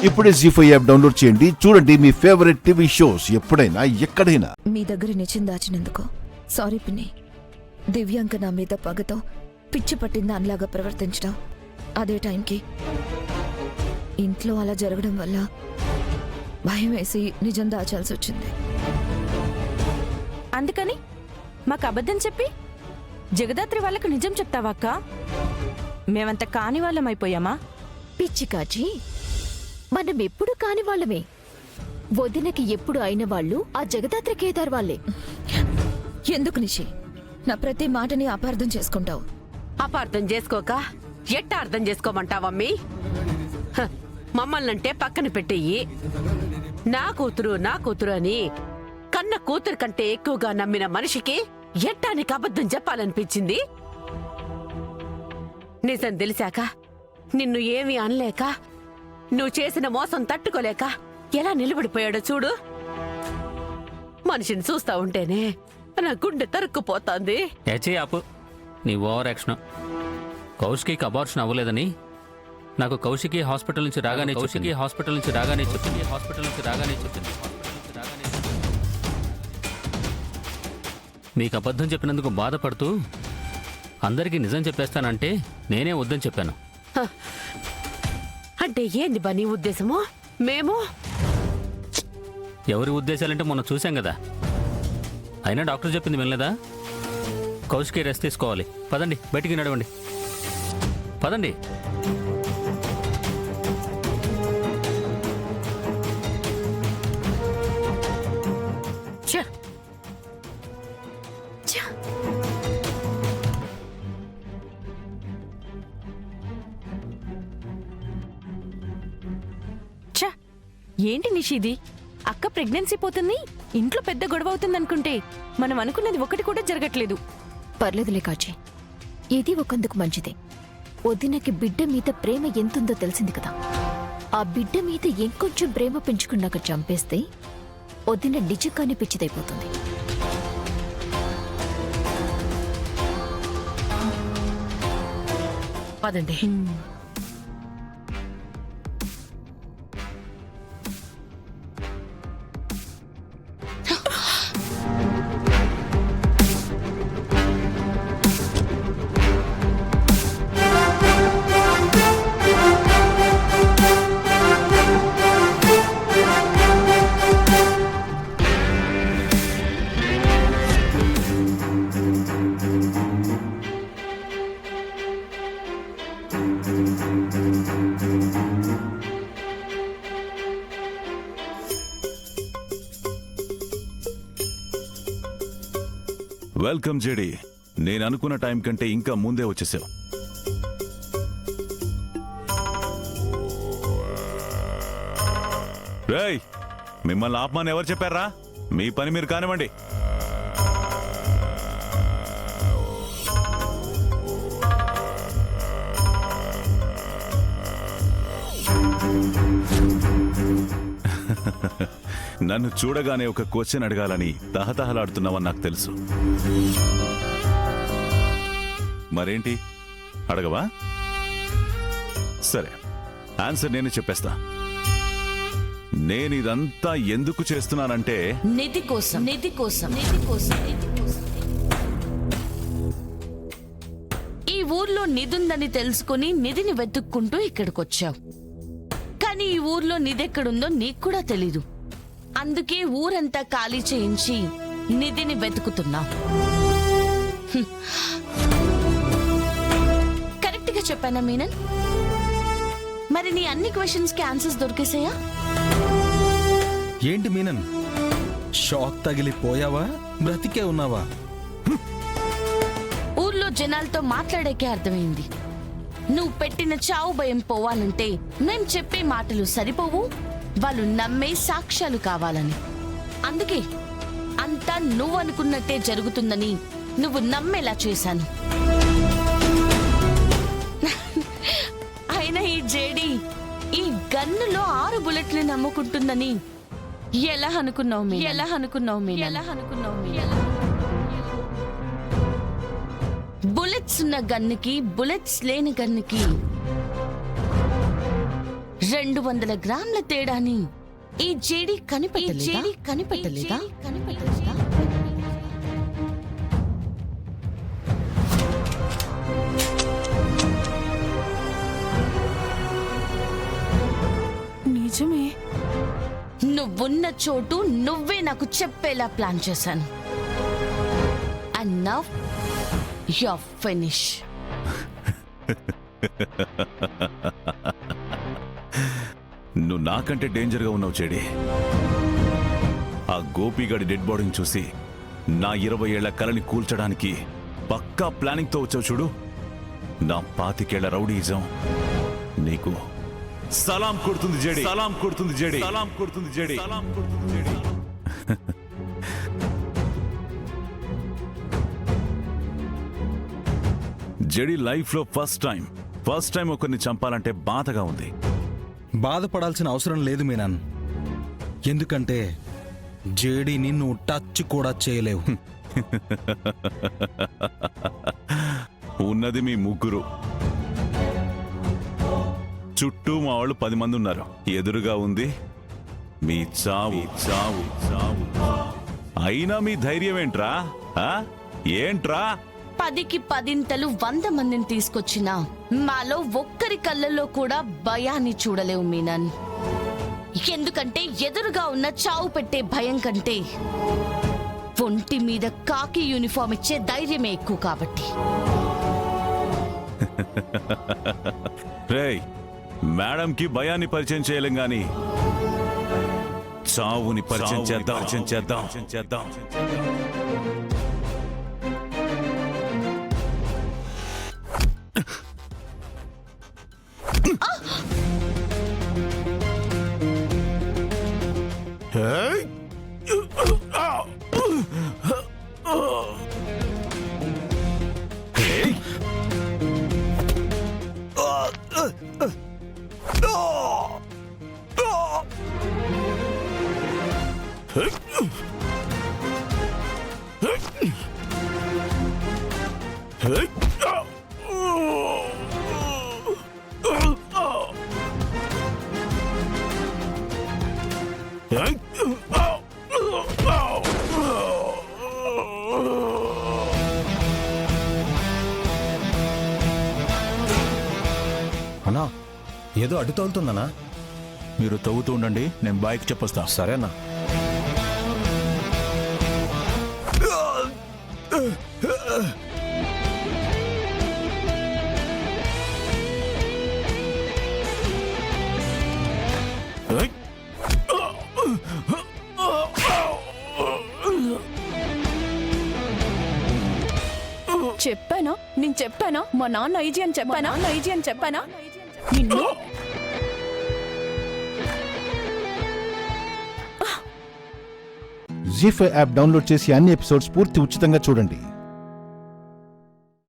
ఇప్పుడే జీ5 app download చేయండి. చూడండి మీ ఫేవరెట్ టీవీ షోస్ ఎప్పుడైనా ఎక్కడైనా. మీ దగ్గర నిజం దాచినందుకు సారీ పిన్ని. దివ్యాంక నా మీద పగతో పిచ్చి పట్టింది దానిలాగా ప్రవర్తించడం, అదే టైంకి ఇంట్లో అలా జరగడం వల్ల భయం వేసి నిజం దాచాల్సి వచ్చింది. అందుకని మాకు అబద్ధం చెప్పి జగదాత్రి వాళ్ళకు నిజం చెప్తావా అక్క? మేమంత కాని వాళ్ళం అయిపోయామా? పిచ్చి కాచి, మనం ఎప్పుడు కాని వాళ్ళమే. వదినకి ఎప్పుడు అయిన వాళ్ళు ఆ జగదాత్రి కేదార్ వాళ్ళే. ఎందుకు నిషి నా ప్రతి మాటని అపార్థం చేసుకుంటావు? అపార్థం చేసుకోక ఎట్టా అర్థం చేసుకోమంటావమ్మీ? మమ్మల్నంటే పక్కన పెట్టేయి. నా కూతురు అని కన్న కూతురు కంటే ఎక్కువగా నమ్మిన మనిషికి ఎట్టానికి అబద్ధం చెప్పాలనిపించింది? నిజం తెలిసాక నిన్ను ఏమీ అనలేక, నువ్వు చేసిన మోసం తట్టుకోలేక ఎలా నిలబడిపోయాడో చూడు. మనిషిని చూస్తా ఉంటేనే నా గుండె తరుక్కుపోతాంది. ఆపు నీ ఓవర్ యాక్షన్. కౌశికి అబార్షన్ అవ్వలేదని నాకు కౌశికి హాస్పిటల్ నుంచి రాగానే చెప్పింది. మీకు అబద్ధం చెప్పినందుకు బాధపడుతూ అందరికీ నిజం చెప్పేస్తానంటే నేనే వద్దని చెప్పాను. అంటే ఏంది బా నీ ఉద్దేశము? మేము ఎవరి ఉద్దేశాలంటే మొన్న చూశాం కదా. అయినా డాక్టర్ చెప్పింది వినలేదా? కౌశికి రెస్ట్ తీసుకోవాలి. పదండి, బయటికి నడవండి, పదండి. ఛ, ఏంటి నిషిది? అక్క ప్రెగ్నెన్సీ పోతుంది, ఇంట్లో పెద్ద గొడవ అవుతుంది అనుకుంటే మనం అనుకున్నది ఒకటి కూడా జరగట్లేదు. పర్లేదులే కాచి, ఇది ఒకందుకు మంచిదే. వదినకి బిడ్డ మీద ప్రేమ ఎంతుందో తెలిసింది కదా. ఆ బిడ్డ మీద ఇంకొంచెం ప్రేమ పెంచుకున్నాక చంపేస్తే వదిన నిజంగానే పిచ్చిదైపోతుంది. పదండి. Welcome JD. నేను అనుకున్న టైం కంటే ఇంకా ముందే వచ్చేసావు. రేయ్, మిమ్మల్ని ఆపమని ఎవరు చెప్పారా? మీ పని మీరు కానివ్వండి. నన్ను చూడగానే ఒక క్వశ్చన్ అడగాలని తహతహలాడుతున్నావని నాకు తెలుసు. మరేంటి, అడగవా? సరే, ఆన్సర్ నేనే చెప్పేస్తా. నేనిదంతా ఎందుకు చేస్తున్నానంటే నిధి కోసం. ఈ ఊర్లో నిధుందని తెలుసుకుని నిధిని వెతుక్కుంటూ ఇక్కడికొచ్చావు. కానీ ఈ ఊర్లో నిధెక్కడుందో నీకు కూడా తెలీదు. అందుకే ఊరంతా ఖాళీ చేయించి నిధిని వెతుకుతున్నావు. కరెక్ట్ గా చెప్పానా మీనన్? మరి నీ అన్ని క్వశ్చన్స్ కి ఆన్సర్స్ దొరికేసాయా? ఏంటి మీనన్, షాక్ తగిలిపోయావా? బ్రతికే ఉన్నావా? ఊర్లో జనాలతో మాట్లాడాకే అర్థమైంది. నువ్వు పెట్టిన చావు భయం పోవాలంటే మేం చెప్పే మాటలు సరిపోవు, వాళ్ళు నమ్మే సాక్ష్యాలు కావాలని. అందుకే అంతా నువ్వు అనుకున్నట్టే జరుగుతుందని నువ్వు నమ్మేలా చేశాను. అయినా ఈ జేడి ఈ గన్నులో 6 బుల్లెట్లు నమ్ముకుంటుందని ఎలా అనుకున్నావు? బుల్లెట్స్ ఉన్న గన్నుకి, బుల్లెట్స్ లేని గన్నుకి 200 గ్రాముల తేడాని ఈ జేడీ కనిపెట్టలేదా? నిజమే. నువ్వున్న చోటు నువ్వే నాకు చెప్పేలా ప్లాన్ చేశాను. And now you are finish. నువ్వు నాకంటే డేంజర్గా ఉన్నావు చెడి. ఆ గోపిగాడి డెడ్ బాడీని చూసి నా 20 ఏళ్ల కలని కూల్చడానికి పక్కా ప్లానింగ్తో వచ్చావు చూడు. నా 25 ఏళ్ల రౌడీజం నీకు సలాం కొడుతుంది జేడి. జేడి లైఫ్లో ఫస్ట్ టైం ఒకరిని చంపాలంటే బాధగా ఉంది. బాధపడాల్సిన అవసరం లేదు మీనాన్. ఎందుకంటే జేడీ నిన్ను టచ్ కూడా చేయలేవు. ఉన్నది మీ ముగ్గురు, చుట్టూ మా వాళ్ళు 10 మంది ఉన్నారు. ఎదురుగా ఉంది మీ చావు. అయినా మీ ధైర్యం ఏంట్రా? ఏంట్రా? 10కి 10 100 మందిని తీసుకొచ్చినా మాలో ఒక్కరి కళ్ళల్లో కూడా భయాన్ని చూడలేవు మీనన్. ఎందుకంటే ఎదురుగా ఉన్న చావు పెట్టే భయం కంటే ఒంటి మీద కాకి యూనిఫామ్ ఇచ్చే ధైర్యమే ఎక్కువ కాబట్టి. రేయ్, మేడంకి భయాన్ని పరిచయం చేయలేం గాని చావుని పరిచయం చేద్దాం. అన్నా, ఏదో అడ్డు తగులుతుందన్నా. మీరు తవ్వుతూ ఉండండి, నేను బాయ్కి చెప్పొస్తా. సరేనా? చెప్పానా మా నాన్న ఐజీ అని చెప్పానా నిన్ను. జీ5 యాప్ డౌన్లోడ్ చేసి అన్ని ఎపిసోడ్స్ పూర్తి ఉచితంగా చూడండి.